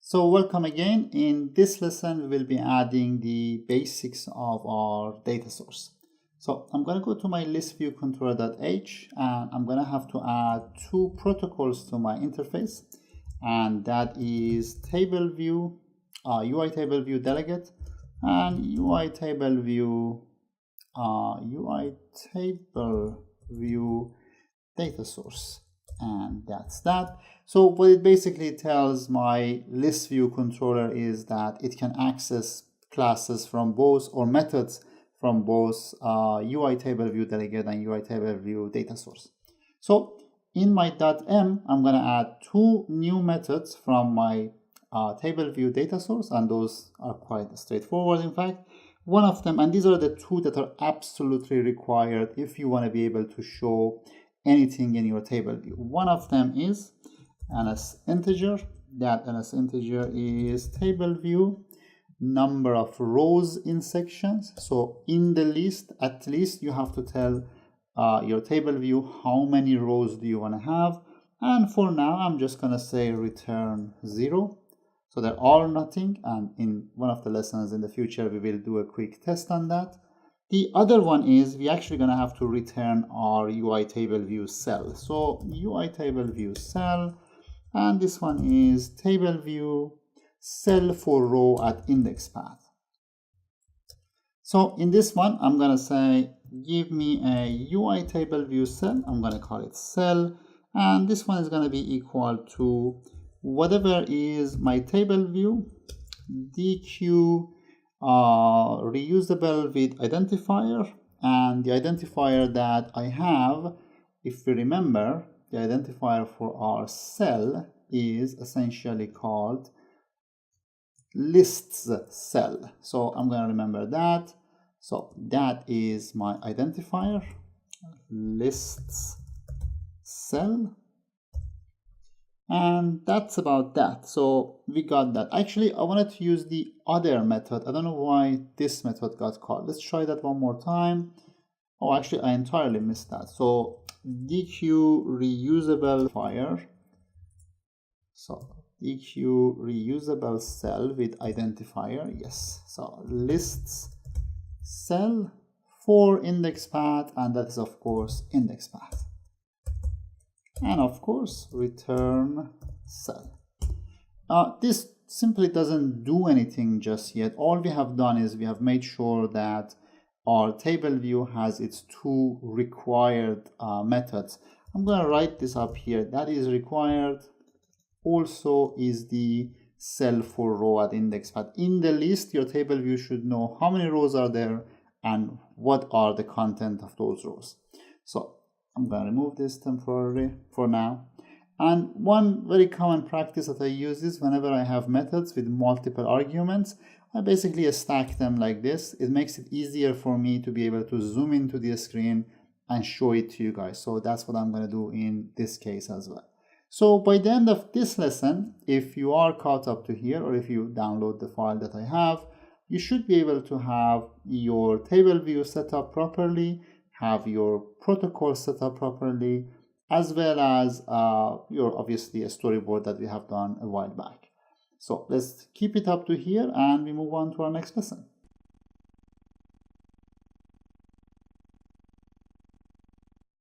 So welcome again. In this lesson, we will be adding the basics of our data source. So I'm going to go to my list view controller.h and I'm going to have to add two protocols to my interface, and that is table view, UI table view delegate, and UI table view data source. And that's that. So what it basically tells my list view controller is that it can access classes from both, or methods from both UI table view delegate and UI table view data source. So in my .m, I'm going to add two new methods from my table view data source, and those are quite straightforward. In fact, one of them, and these are the two that are absolutely required if you want to be able to show anything in your table view. One of them is ns integer. That ns integer is table view number of rows in sections. So in the list, at least you have to tell your table view how many rows do you want to have. And for now, I'm just going to say return 0. So they're all nothing, and in one of the lessons in the future, we will do a quick test on that. The other one is we're actually going to have to return our UI table view cell. So UI table view cell, and this one is table view cell for row at index path. So in this one, I'm going to say, give me a UI table view cell. I'm going to call it cell, and this one is going to be equal to whatever is my table view DQ reusable with identifier, and the identifier that I have, if we remember, the identifier for our cell is essentially called lists cell. So I'm going to remember that. So that is my identifier, lists cell. And that's about that. So we got that. Actually, I wanted to use the other method. I don't know why this method got called. Let's try that one more time. Oh, actually, I entirely missed that. So DQ reusable fire. So DQ reusable cell with identifier. Yes. So lists cell for index path, and that is of course index path. And of course, return cell. This simply doesn't do anything just yet. All we have done is we have made sure that our table view has its two required methods. I'm going to write this up here. That is required also is the cell for row at index path. In the list, your table view should know how many rows are there and what are the content of those rows. So I'm going to remove this temporarily for now. And one very common practice that I use is whenever I have methods with multiple arguments, I basically stack them like this. It makes it easier for me to be able to zoom into the screen and show it to you guys. So that's what I'm going to do in this case as well. So by the end of this lesson, if you are caught up to here, or if you download the file that I have, you should be able to have your table view set up properly, have your protocol set up properly, as well as your obviously a storyboard that we have done a while back. So let's keep it up to here and we move on to our next lesson.